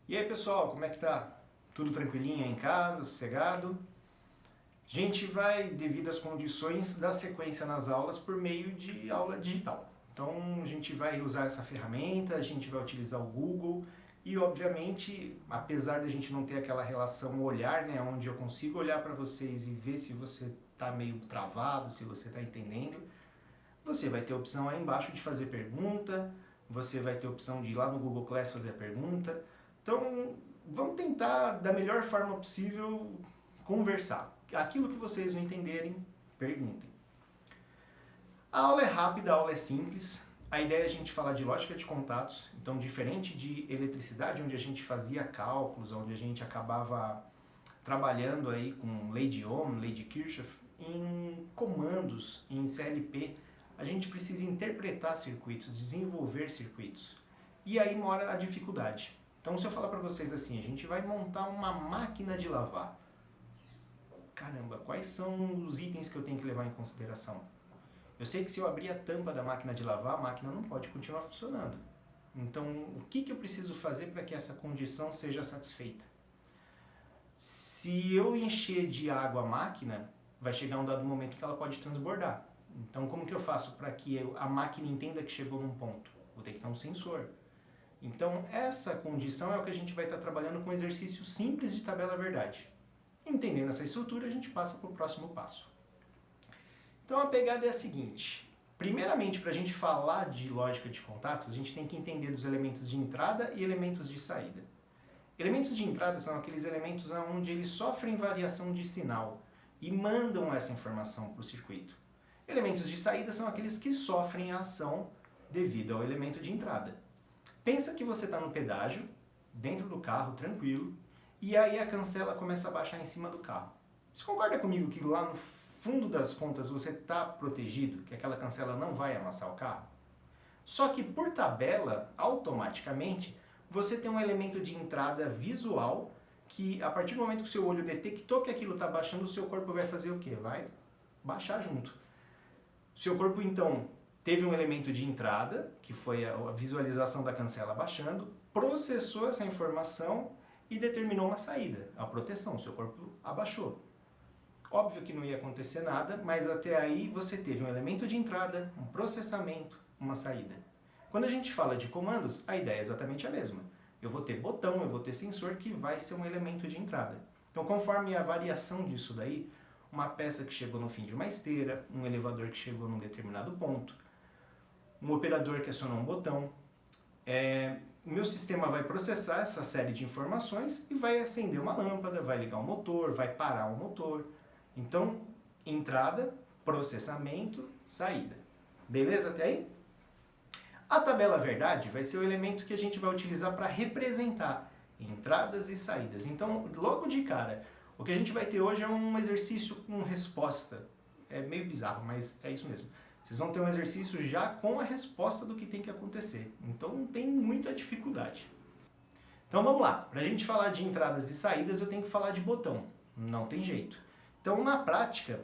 E aí pessoal, como é que tá? Tudo tranquilinho aí em casa, sossegado? A gente vai, devido às condições, dar sequência nas aulas por meio de aula digital. Então a gente vai usar essa ferramenta, a gente vai utilizar o Google e obviamente, apesar da gente não ter aquela relação olhar, né, onde eu consigo olhar para vocês e ver se você está meio travado, se você está entendendo, você vai ter a opção aí embaixo de fazer pergunta, você vai ter a opção de ir lá no Google Class fazer a pergunta. Então, vamos tentar da melhor forma possível conversar. Aquilo que vocês não entenderem, perguntem. A aula é rápida, a aula é simples. A ideia é a gente falar de lógica de contatos. Então, diferente de eletricidade, onde a gente fazia cálculos, onde a gente acabava trabalhando aí com lei de Ohm, lei de Kirchhoff, em comandos, em CLP, a gente precisa interpretar circuitos, desenvolver circuitos. E aí mora a dificuldade. Então, se eu falar para vocês assim, a gente vai montar uma máquina de lavar. Caramba, quais são os itens que eu tenho que levar em consideração? Eu sei que se eu abrir a tampa da máquina de lavar, a máquina não pode continuar funcionando. Então, o que eu preciso fazer para que essa condição seja satisfeita? Se eu encher de água a máquina, vai chegar um dado momento que ela pode transbordar. Então, como que eu faço para que a máquina entenda que chegou num ponto? Vou ter que ter um sensor. Então, essa condição é o que a gente vai estar trabalhando com exercício simples de tabela verdade. Entendendo essa estrutura, a gente passa para o próximo passo. Então, a pegada é a seguinte. Primeiramente, para a gente falar de lógica de contatos, a gente tem que entender dos elementos de entrada e elementos de saída. Elementos de entrada são aqueles elementos onde eles sofrem variação de sinal e mandam essa informação para o circuito. Elementos de saída são aqueles que sofrem a ação devido ao elemento de entrada. Pensa que você está no pedágio, dentro do carro, tranquilo, e aí a cancela começa a baixar em cima do carro. Você concorda comigo que lá no fundo das contas você está protegido, que aquela cancela não vai amassar o carro? Só que por tabela, automaticamente, você tem um elemento de entrada visual que a partir do momento que o seu olho detectou que aquilo está baixando, o seu corpo vai fazer o quê? Vai baixar junto. O seu corpo, então, teve um elemento de entrada, que foi a visualização da cancela baixando, processou essa informação e determinou uma saída, a proteção, o seu corpo abaixou. Óbvio que não ia acontecer nada, mas até aí você teve um elemento de entrada, um processamento, uma saída. Quando a gente fala de comandos, a ideia é exatamente a mesma. Eu vou ter botão, eu vou ter sensor que vai ser um elemento de entrada. Então, conforme a variação disso daí, uma peça que chegou no fim de uma esteira, um elevador que chegou num determinado ponto, um operador que acionou um botão, o meu sistema vai processar essa série de informações e vai acender uma lâmpada, vai ligar o motor, vai parar o motor. Então, entrada, processamento, saída. Beleza até aí? A tabela verdade vai ser o elemento que a gente vai utilizar para representar entradas e saídas. Então, logo de cara, o que a gente vai ter hoje é um exercício com resposta. É meio bizarro, mas é isso mesmo. Vocês vão ter um exercício já com a resposta do que tem que acontecer. Então não tem muita dificuldade. Então vamos lá. Para a gente falar de entradas e saídas, eu tenho que falar de botão. Não tem jeito. Então na prática,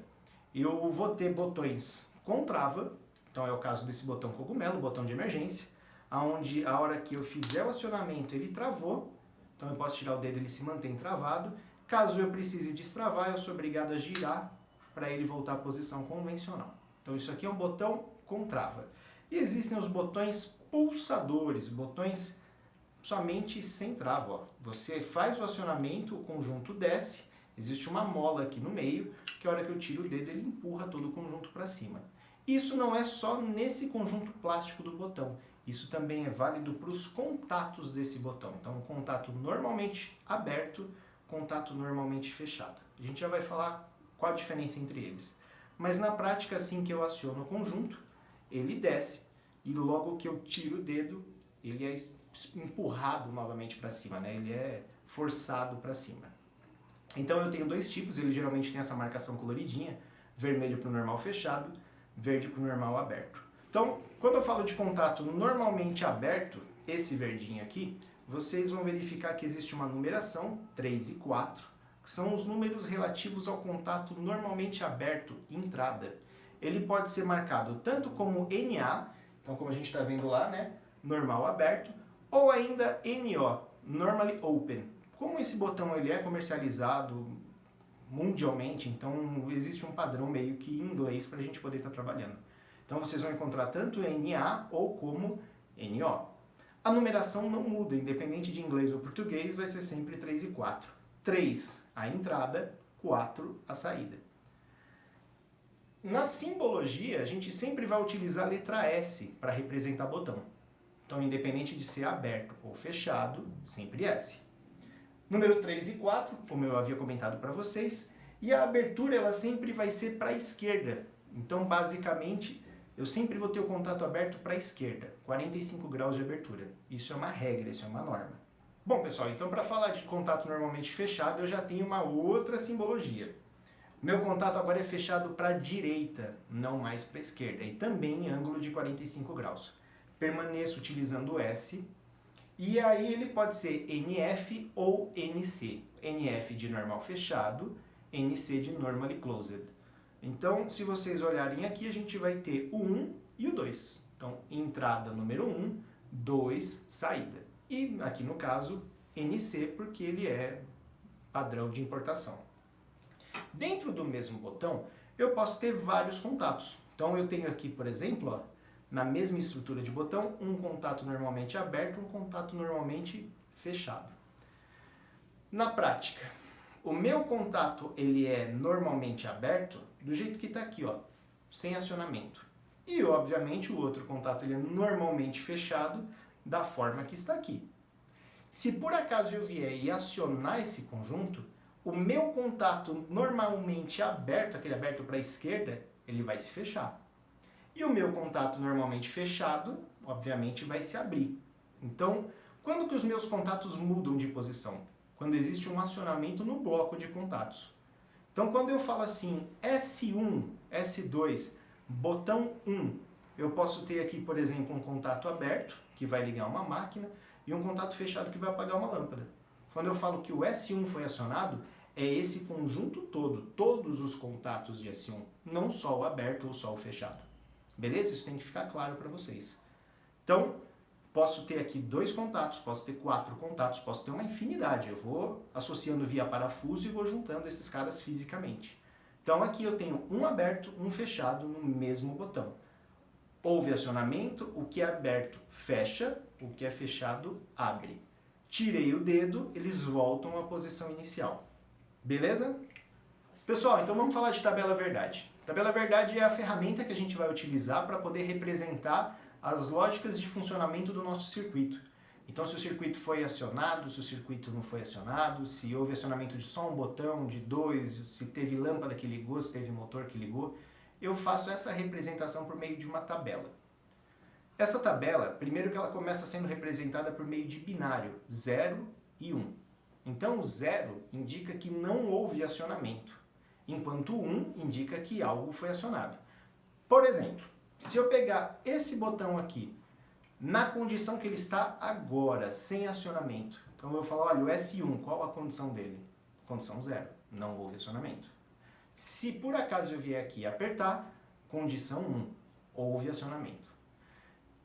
eu vou ter botões com trava. Então é o caso desse botão cogumelo, botão de emergência, onde a hora que eu fizer o acionamento ele travou. Então eu posso tirar o dedo e ele se mantém travado. Caso eu precise destravar, eu sou obrigado a girar para ele voltar à posição convencional. Então isso aqui é um botão com trava. E existem os botões pulsadores, botões somente sem trava. Ó. Você faz o acionamento, o conjunto desce, existe uma mola aqui no meio, que a hora que eu tiro o dedo ele empurra todo o conjunto para cima. Isso não é só nesse conjunto plástico do botão, isso também é válido para os contatos desse botão. Então, contato normalmente aberto, contato normalmente fechado. A gente já vai falar qual a diferença entre eles. Mas na prática, assim que eu aciono o conjunto, ele desce e logo que eu tiro o dedo, ele é empurrado novamente para cima, né? Ele é forçado para cima. Então eu tenho dois tipos, ele geralmente tem essa marcação coloridinha, vermelho para o normal fechado, verde para o normal aberto. Então, quando eu falo de contato normalmente aberto, esse verdinho aqui, vocês vão verificar que existe uma numeração, 3 e 4, que são os números relativos ao contato normalmente aberto, entrada. Ele pode ser marcado tanto como NA, então como a gente está vendo lá, né, normal aberto, Ou ainda NO, Normally Open. Como esse botão ele é comercializado mundialmente, então existe um padrão meio que em inglês para a gente poder estar trabalhando. Então vocês vão encontrar tanto NA ou como NO. A numeração não muda, independente de inglês ou português, vai ser sempre 3 e 4. 3 a entrada, 4 a saída. Na simbologia, a gente sempre vai utilizar a letra S para representar botão. Então, independente de ser aberto ou fechado, sempre S. Número 3 e 4, como eu havia comentado para vocês, e a abertura ela sempre vai ser para a esquerda. Então, basicamente, eu sempre vou ter o contato aberto para a esquerda, 45 graus de abertura. Isso é uma regra, isso é uma norma. Bom, pessoal, então para falar de contato normalmente fechado, eu já tenho uma outra simbologia. Meu contato agora é fechado para a direita, não mais para a esquerda, e também em ângulo de 45 graus. Permaneço utilizando o S, e aí ele pode ser NF ou NC. NF de normal fechado, NC de normally closed. Então, se vocês olharem aqui, a gente vai ter o 1 e o 2. Então, entrada número 1, 2, saída. E aqui no caso, NC, porque ele é padrão de importação. Dentro do mesmo botão, eu posso ter vários contatos. Então, eu tenho aqui, por exemplo, ó, na mesma estrutura de botão, um contato normalmente aberto, um contato normalmente fechado. Na prática, o meu contato ele é normalmente aberto do jeito que está aqui, ó, sem acionamento. E, obviamente, o outro contato ele é normalmente fechado da forma que está aqui. Se por acaso eu vier e acionar esse conjunto, o meu contato normalmente aberto, aquele aberto para a esquerda, ele vai se fechar. E o meu contato normalmente fechado, obviamente, vai se abrir. Então, quando que os meus contatos mudam de posição? Quando existe um acionamento no bloco de contatos. Então, quando eu falo assim, S1, S2, botão 1, eu posso ter aqui, por exemplo, um contato aberto, que vai ligar uma máquina, e um contato fechado que vai apagar uma lâmpada. Quando eu falo que o S1 foi acionado, é esse conjunto todo, todos os contatos de S1, não só o aberto ou só o fechado. Beleza? Isso tem que ficar claro para vocês. Então, posso ter aqui 2 contatos, posso ter 4 contatos, posso ter uma infinidade. Eu vou associando via parafuso e vou juntando esses caras fisicamente. Então aqui eu tenho um aberto, um fechado no mesmo botão. Houve acionamento, o que é aberto fecha, o que é fechado abre. Tirei o dedo, eles voltam à posição inicial. Beleza? Pessoal, então vamos falar de tabela verdade. Tabela verdade é a ferramenta que a gente vai utilizar para poder representar as lógicas de funcionamento do nosso circuito. Então, se o circuito foi acionado, se o circuito não foi acionado, se houve acionamento de só um botão, de 2, se teve lâmpada que ligou, se teve motor que ligou, eu faço essa representação por meio de uma tabela. Essa tabela, primeiro que ela começa sendo representada por meio de binário, 0 e 1. Então, o 0 indica que não houve acionamento, enquanto o 1 indica que algo foi acionado. Por exemplo, se eu pegar esse botão aqui, na condição que ele está agora, sem acionamento, então eu vou falar, olha, o S1, qual a condição dele? Condição 0, não houve acionamento. Se por acaso eu vier aqui e apertar, condição 1, houve acionamento.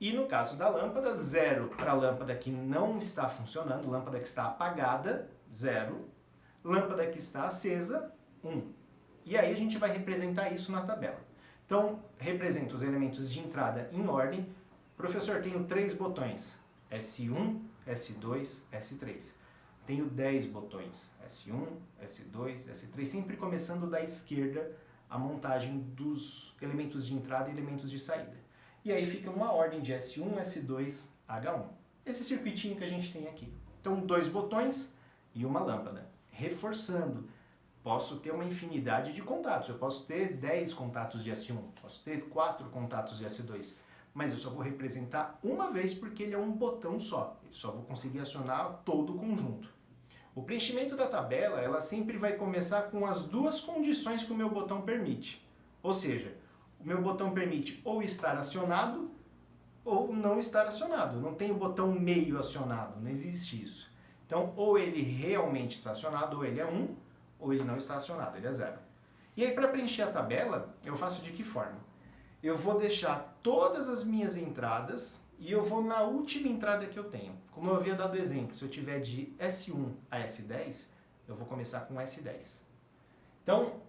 E no caso da lâmpada, 0 para a lâmpada que não está funcionando, lâmpada que está apagada, 0. Lâmpada que está acesa, 1. E aí a gente vai representar isso na tabela. Então, represento os elementos de entrada em ordem. Professor, tenho 3 botões, S1, S2, S3. Tenho 10 botões, S1, S2, S3, sempre começando da esquerda a montagem dos elementos de entrada e elementos de saída. E aí fica uma ordem de S1, S2, H1. Esse circuitinho que a gente tem aqui. Então, 2 botões e uma lâmpada. Reforçando, posso ter uma infinidade de contatos. Eu posso ter 10 contatos de S1, posso ter 4 contatos de S2. Mas eu só vou representar uma vez porque ele é um botão só. Eu só vou conseguir acionar todo o conjunto. O preenchimento da tabela, ela sempre vai começar com as 2 condições que o meu botão permite. Ou seja, o meu botão permite ou estar acionado ou não estar acionado. Não tem o botão meio acionado, não existe isso. Então, ou ele realmente está acionado, ou ele é 1, ou ele não está acionado, ele é 0. E aí, para preencher a tabela, eu faço de que forma? Eu vou deixar todas as minhas entradas e eu vou na última entrada que eu tenho. Como eu havia dado exemplo, se eu tiver de S1 a S10, eu vou começar com S10. Então,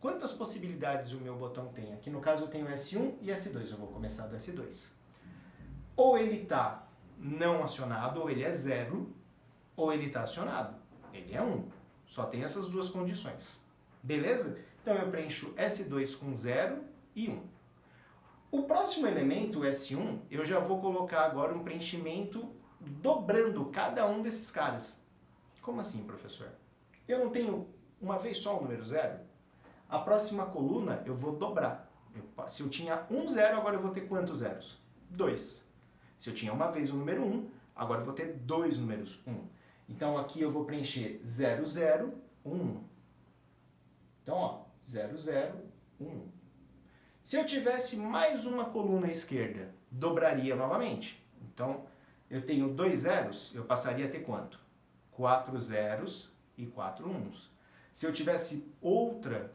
quantas possibilidades o meu botão tem? Aqui no caso eu tenho S1 e S2, eu vou começar do S2. Ou ele está não acionado, ou ele é 0, ou ele está acionado, ele é 1. Só tem essas duas condições. Beleza? Então eu preencho S2 com 0 e 1. O próximo elemento, o S1, eu já vou colocar agora um preenchimento dobrando cada um desses caras. Como assim, professor? Eu não tenho uma vez só o número 0? A próxima coluna eu vou dobrar. Se eu tinha um 0, agora eu vou ter quantos zeros? 2. Se eu tinha uma vez o número 1, agora eu vou ter dois números 1. Então aqui eu vou preencher 0, 0, 1, 1. Então, ó, 0, 0, 1, 1. Se eu tivesse mais uma coluna à esquerda, dobraria novamente. Então, eu tenho 2 zeros, eu passaria a ter quanto? 4 zeros e 4 uns. Se eu tivesse outra,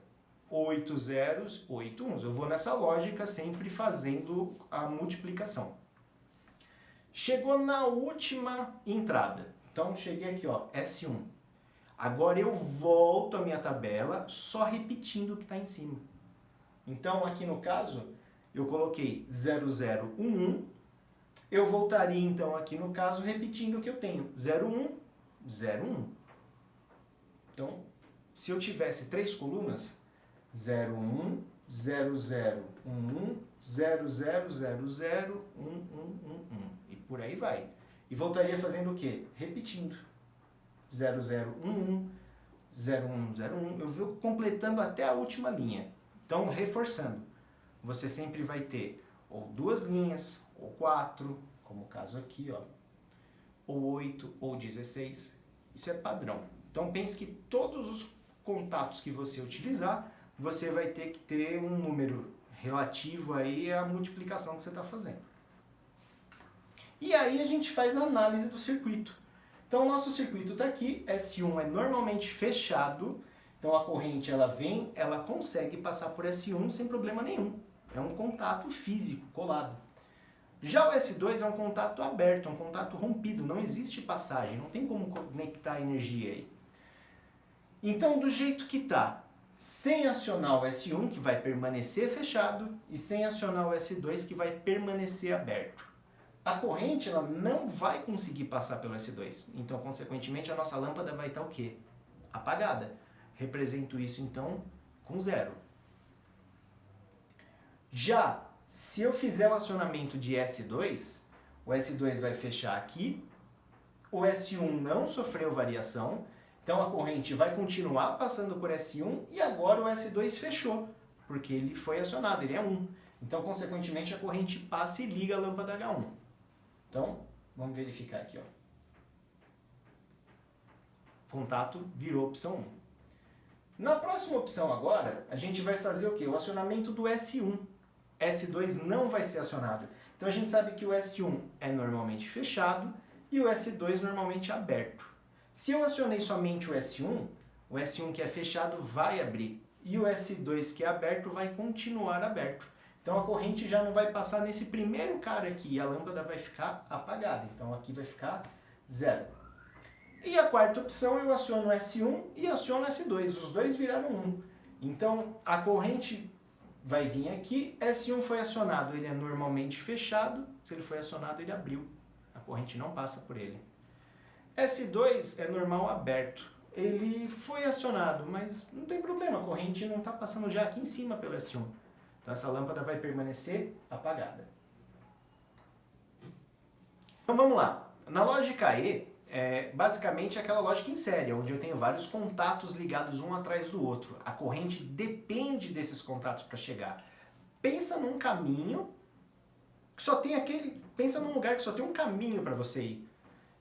8 zeros, 8 uns. Eu vou nessa lógica sempre fazendo a multiplicação. Chegou na última entrada. Então, cheguei aqui, ó, S1. Agora eu volto à minha tabela só repetindo o que está em cima. Então, aqui no caso, eu coloquei 0, 0, 1, 1. Eu voltaria, então, aqui no caso, repetindo o que eu tenho. 0, 1, 0, 1. Então, se eu tivesse 3 colunas, 0, 1, 0, 0, 1, 1, 0, 0, 0, 0, 1, 1, 1, 1. E por aí vai. E voltaria fazendo o quê? Repetindo. 0, 0, 1, 1, 0, 1, 0, 1. Eu vou completando até a última linha. Então, reforçando. Você sempre vai ter ou 2 linhas, ou 4, como o caso aqui, ó, ou 8, ou 16. Isso é padrão. Então, pense que todos os contatos que você utilizar, você vai ter que ter um número relativo aí à multiplicação que você está fazendo. E aí a gente faz a análise do circuito. Então o nosso circuito está aqui, S1 é normalmente fechado, então a corrente ela vem, ela consegue passar por S1 sem problema nenhum. É um contato físico, colado. Já o S2 é um contato aberto, é um contato rompido, não existe passagem, não tem como conectar energia aí. Então do jeito que está, sem acionar o S1, que vai permanecer fechado, e sem acionar o S2, que vai permanecer aberto. A corrente ela não vai conseguir passar pelo S2. Então, consequentemente, a nossa lâmpada vai estar o quê? Apagada. Represento isso, então, com 0. Já, se eu fizer o acionamento de S2, o S2 vai fechar aqui, o S1 não sofreu variação, então a corrente vai continuar passando por S1 e agora o S2 fechou, porque ele foi acionado, ele é 1. Então, consequentemente, a corrente passa e liga a lâmpada H1. Então, vamos verificar aqui, ó. Contato virou opção 1. Na próxima opção agora, a gente vai fazer o quê? O acionamento do S1. S2 não vai ser acionado. Então a gente sabe que o S1 é normalmente fechado e o S2 normalmente aberto. Se eu acionei somente o S1 que é fechado vai abrir e o S2 que é aberto vai continuar aberto. Então a corrente já não vai passar nesse primeiro cara aqui e a lâmpada vai ficar apagada. Então aqui vai ficar 0. E a quarta opção eu aciono o S1 e aciono o S2. Os dois viraram 1. Então a corrente vai vir aqui, S1 foi acionado, ele é normalmente fechado. Se ele foi acionado, ele abriu. A corrente não passa por ele. S2 é normal aberto. Ele foi acionado, mas não tem problema, a corrente não está passando já aqui em cima pelo S1. Então essa lâmpada vai permanecer apagada. Então vamos lá. Na lógica E, basicamente é aquela lógica em série, onde eu tenho vários contatos ligados um atrás do outro. A corrente depende desses contatos para chegar. Pensa num caminho que só tem pensa num lugar que só tem um caminho para você ir.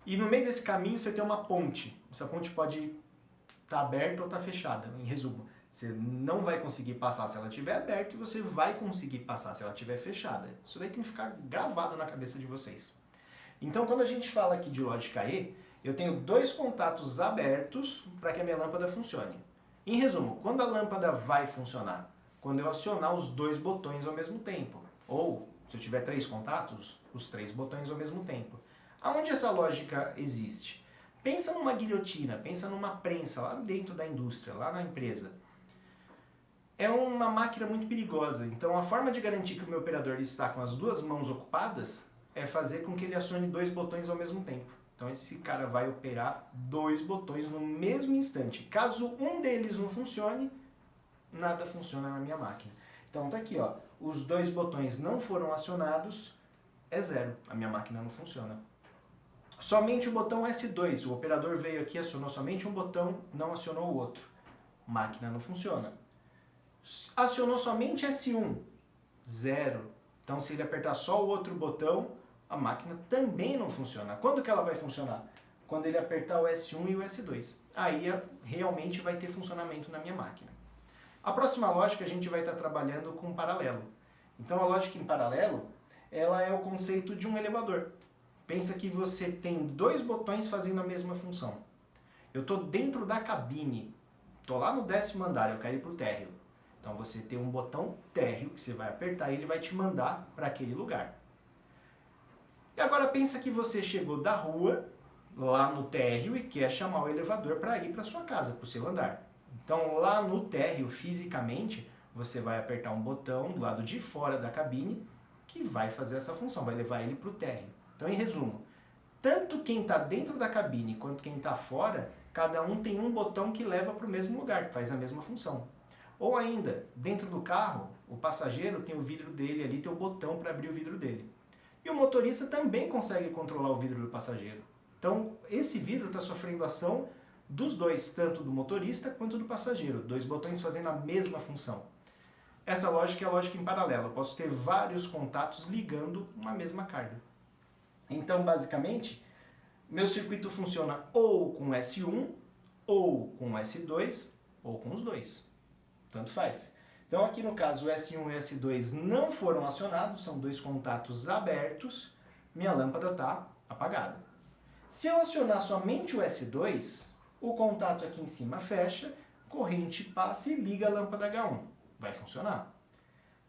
E no meio desse caminho você tem uma ponte. Essa ponte pode estar aberta ou estar fechada, em resumo. Você não vai conseguir passar se ela estiver aberta e você vai conseguir passar se ela estiver fechada. Isso daí tem que ficar gravado na cabeça de vocês. Então, quando a gente fala aqui de lógica E, eu tenho 2 contatos abertos para que a minha lâmpada funcione. Em resumo, quando a lâmpada vai funcionar? Quando eu acionar os 2 botões ao mesmo tempo. Ou, Se eu tiver 3 contatos, os 3 botões ao mesmo tempo. Aonde essa lógica existe? Pensa numa guilhotina, pensa numa prensa lá dentro da indústria, lá na empresa. É uma máquina muito perigosa, então a forma de garantir que o meu operador está com as 2 mãos ocupadas é fazer com que ele acione 2 botões ao mesmo tempo. Então esse cara vai operar 2 botões no mesmo instante. Caso um deles não funcione, nada funciona na minha máquina. Então tá aqui, ó, os 2 botões não foram acionados, é 0, a minha máquina não funciona. Somente o botão S2, o operador veio aqui, acionou somente um botão, não acionou o outro. Máquina não funciona. Acionou somente S1, 0. Então se ele apertar só o outro botão, a máquina também não funciona. Quando que ela vai funcionar? Quando ele apertar o S1 e o S2. Aí realmente vai ter funcionamento na minha máquina. A próxima lógica a gente vai estar trabalhando com paralelo. Então a lógica em paralelo, ela é o conceito de um elevador. Pensa que você tem 2 botões fazendo a mesma função. Eu estou dentro da cabine, estou lá no 10º andar, eu quero ir para o térreo. Então você tem um botão térreo que você vai apertar e ele vai te mandar para aquele lugar. E agora pensa que você chegou da rua, lá no térreo, e quer chamar o elevador para ir para sua casa, para o seu andar. Então lá no térreo, fisicamente, você vai apertar um botão do lado de fora da cabine que vai fazer essa função, vai levar ele para o térreo. Então, em resumo, tanto quem está dentro da cabine quanto quem está fora, cada um tem um botão que leva para o mesmo lugar, que faz a mesma função. Ou ainda, dentro do carro, o passageiro tem o vidro dele ali, tem o botão para abrir o vidro dele. E o motorista também consegue controlar o vidro do passageiro. Então, esse vidro está sofrendo ação dos dois, tanto do motorista quanto do passageiro. 2 botões fazendo a mesma função. Essa lógica é a lógica em paralelo. Eu posso ter vários contatos ligando uma mesma carga. Então, basicamente, meu circuito funciona ou com S1, ou com S2, ou com os 2. Tanto faz. Então, aqui no caso, o S1 e o S2 não foram acionados, são 2 contatos abertos, minha lâmpada está apagada. Se eu acionar somente o S2, o contato aqui em cima fecha, corrente passa e liga a lâmpada H1. Vai funcionar.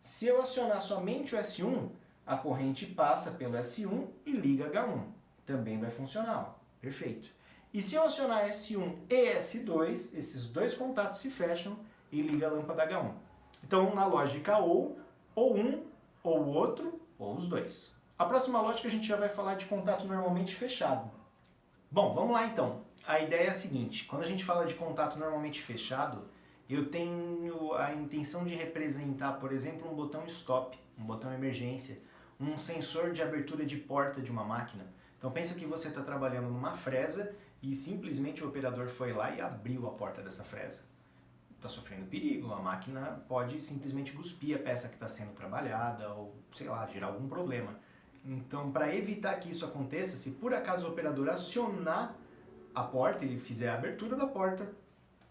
Se eu acionar somente o S1, a corrente passa pelo S1 e liga H1. Também vai funcionar. Perfeito. E se eu acionar S1 e S2, esses 2 contatos se fecham e liga a lâmpada H1. Então, na lógica ou um, ou o outro, ou os 2. A próxima lógica a gente já vai falar de contato normalmente fechado. Bom, vamos lá então. A ideia é a seguinte, quando a gente fala de contato normalmente fechado, eu tenho a intenção de representar, por exemplo, um botão stop, um botão emergência, um sensor de abertura de porta de uma máquina. Então pensa que você está trabalhando numa fresa e simplesmente o operador foi lá e abriu a porta dessa fresa. Está sofrendo perigo, a máquina pode simplesmente cuspir a peça que está sendo trabalhada ou, sei lá, gerar algum problema. Então, para evitar que isso aconteça, se por acaso o operador acionar a porta, ele fizer a abertura da porta,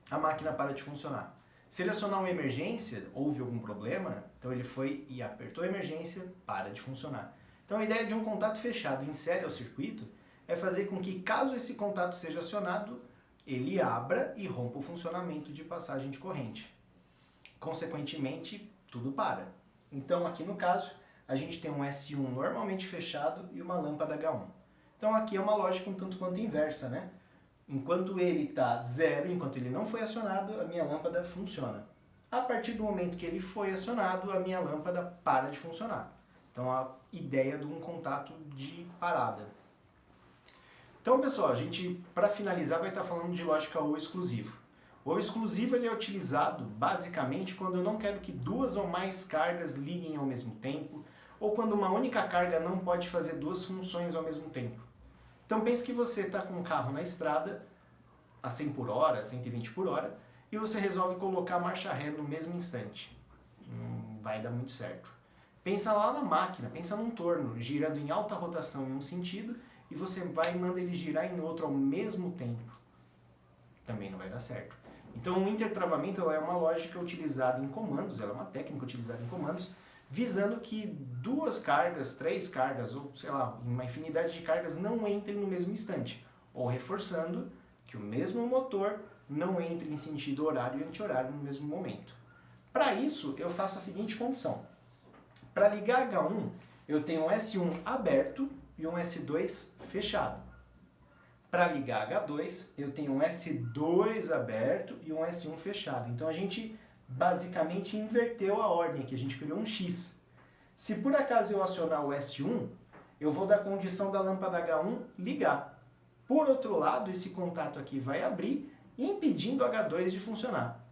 a máquina para de funcionar. Se ele acionar uma emergência, houve algum problema, então ele foi e apertou a emergência, para de funcionar. Então a ideia de um contato fechado em série ao circuito é fazer com que, caso esse contato seja acionado, ele abra e rompa o funcionamento de passagem de corrente. Consequentemente, tudo para. Então aqui no caso, a gente tem um S1 normalmente fechado e uma lâmpada H1. Então aqui é uma lógica um tanto quanto inversa, né? Enquanto ele está 0, enquanto ele não foi acionado, a minha lâmpada funciona. A partir do momento que ele foi acionado, a minha lâmpada para de funcionar. Então a ideia de um contato de parada. Então pessoal, a gente, para finalizar, vai estar falando de lógica ou exclusivo. O exclusivo ele é utilizado basicamente quando eu não quero que 2 ou mais cargas liguem ao mesmo tempo, ou quando uma única carga não pode fazer 2 funções ao mesmo tempo. Então pense que você está com um carro na estrada a 100 por hora, 120 por hora, e você resolve colocar a marcha ré no mesmo instante. Não vai dar muito certo. Pensa lá na máquina, pensa num torno, girando em alta rotação em um sentido, e você vai e manda ele girar em outro ao mesmo tempo. Também não vai dar certo. Então o intertravamento ela é uma lógica utilizada em comandos, ela é uma técnica utilizada em comandos, visando que 2 cargas, 3 cargas, ou sei lá, uma infinidade de cargas não entrem no mesmo instante, ou reforçando que o mesmo motor não entre em sentido horário e anti-horário no mesmo momento. Para isso, eu faço a seguinte condição. Para ligar H1, eu tenho um S1 aberto e um S2 fechado. Para ligar H2, eu tenho um S2 aberto e um S1 fechado. Então a gente basicamente inverteu a ordem aqui, a gente criou um X. Se por acaso eu acionar o S1, eu vou dar condição da lâmpada H1 ligar. Por outro lado, esse contato aqui vai abrir, impedindo o H2 de funcionar.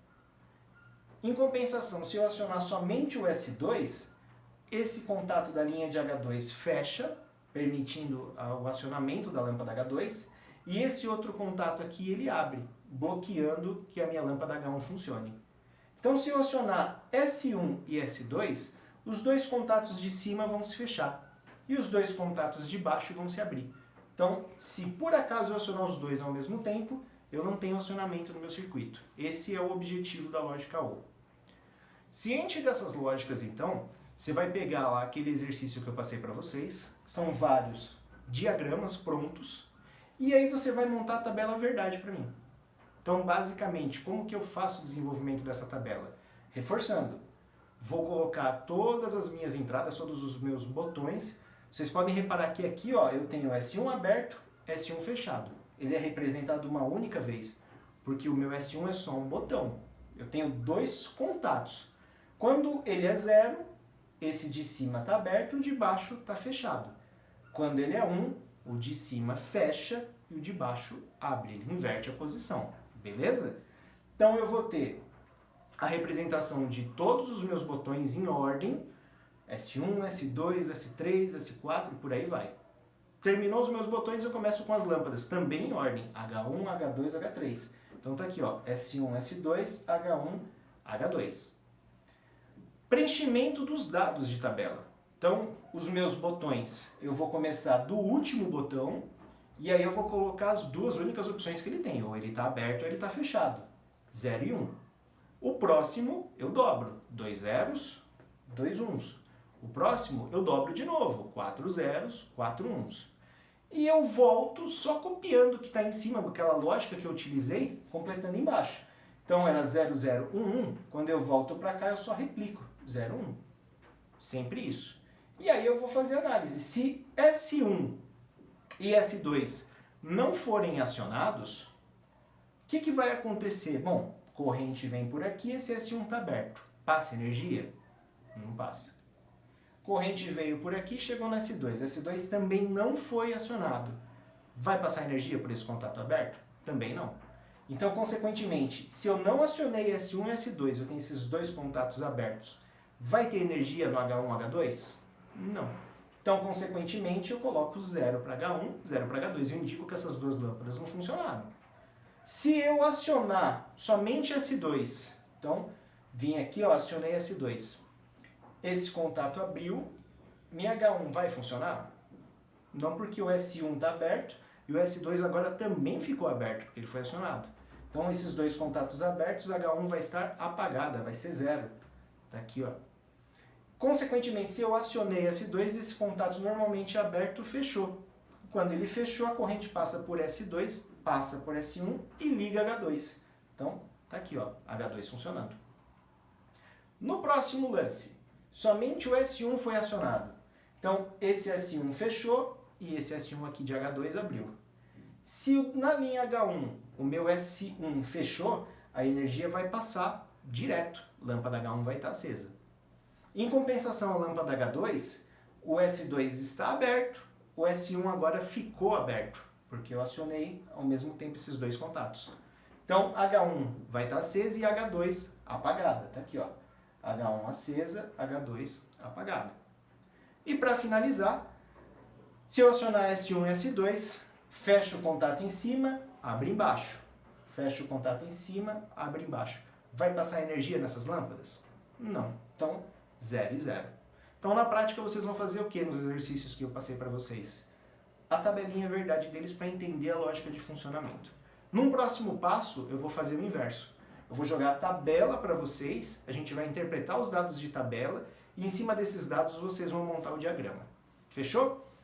Em compensação, se eu acionar somente o S2, esse contato da linha de H2 fecha, permitindo o acionamento da lâmpada H2, e esse outro contato aqui ele abre, bloqueando que a minha lâmpada H1 funcione. Então, se eu acionar S1 e S2, os dois contatos de cima vão se fechar e os dois contatos de baixo vão se abrir. Então, se por acaso eu acionar os dois ao mesmo tempo, eu não tenho acionamento no meu circuito. Esse é o objetivo da lógica OR. Ciente dessas lógicas, então, você vai pegar lá aquele exercício que eu passei para vocês, são vários diagramas prontos, e aí você vai montar a tabela verdade para mim. Então, basicamente, como que eu faço o desenvolvimento dessa tabela? Reforçando, vou colocar todas as minhas entradas, todos os meus botões. Vocês podem reparar que aqui ó, eu tenho S1 aberto, S1 fechado. Ele é representado uma única vez, porque o meu S1 é só um botão. Eu tenho dois contatos. Quando ele é 0, esse de cima está aberto, o de baixo está fechado. Quando ele é 1, o de cima fecha e o de baixo abre, ele inverte a posição, beleza? Então eu vou ter a representação de todos os meus botões em ordem, S1, S2, S3, S4 e por aí vai. Terminou os meus botões, eu começo com as lâmpadas, também em ordem, H1, H2, H3. Então tá aqui, ó, S1, S2, H1, H2. Preenchimento dos dados de tabela. Então, os meus botões, eu vou começar do último botão, e aí eu vou colocar as duas únicas opções que ele tem, ou ele está aberto ou ele está fechado, 0 e 1. O próximo, eu dobro, 2 zeros, 2 uns. O próximo, eu dobro de novo, 4 zeros, 4 uns. E eu volto só copiando o que está em cima, aquela lógica que eu utilizei, completando embaixo. Então era 0, 0, 1, 1. Quando eu volto para cá, eu só replico 0, 1. Sempre isso. E aí eu vou fazer a análise. Se S1 e S2 não forem acionados, o que vai acontecer? Bom, corrente vem por aqui, esse S1 está aberto. Passa energia? Não passa. Corrente veio por aqui, chegou no S2. S2 também não foi acionado. Vai passar energia por esse contato aberto? Também não. Então, consequentemente, se eu não acionei S1 e S2, eu tenho esses dois contatos abertos, vai ter energia no H1, H2? Não. Então, consequentemente, eu coloco 0 para H1, 0 para H2. Eu indico que essas duas lâmpadas não funcionaram. Se eu acionar somente S2, então, vim aqui, ó, acionei S2. Esse contato abriu, minha H1 vai funcionar? Não, porque o S1 está aberto e o S2 agora também ficou aberto, porque ele foi acionado. Então, esses dois contatos abertos, a H1 vai estar apagada, vai ser 0. Está aqui, ó. Consequentemente, se eu acionei S2, esse contato normalmente aberto fechou. Quando ele fechou, a corrente passa por S2, passa por S1 e liga H2. Então, tá aqui, ó, H2 funcionando. No próximo lance, somente o S1 foi acionado. Então, esse S1 fechou e esse S1 aqui de H2 abriu. Se na linha H1 o meu S1 fechou, a energia vai passar direto. A lâmpada H1 vai estar acesa. Em compensação, a lâmpada H2, o S2 está aberto, o S1 agora ficou aberto, porque eu acionei ao mesmo tempo esses dois contatos. Então, H1 vai estar acesa e H2 apagada. Está aqui, ó. H1 acesa, H2 apagada. E para finalizar, se eu acionar S1 e S2, fecha o contato em cima, abre embaixo. Fecha o contato em cima, abre embaixo. Vai passar energia nessas lâmpadas? Não. Então, 0 e 0. Então, na prática, vocês vão fazer o que nos exercícios que eu passei para vocês? A tabelinha verdade deles para entender a lógica de funcionamento. Num próximo passo, eu vou fazer o inverso. Eu vou jogar a tabela para vocês, a gente vai interpretar os dados de tabela e em cima desses dados vocês vão montar o diagrama. Fechou?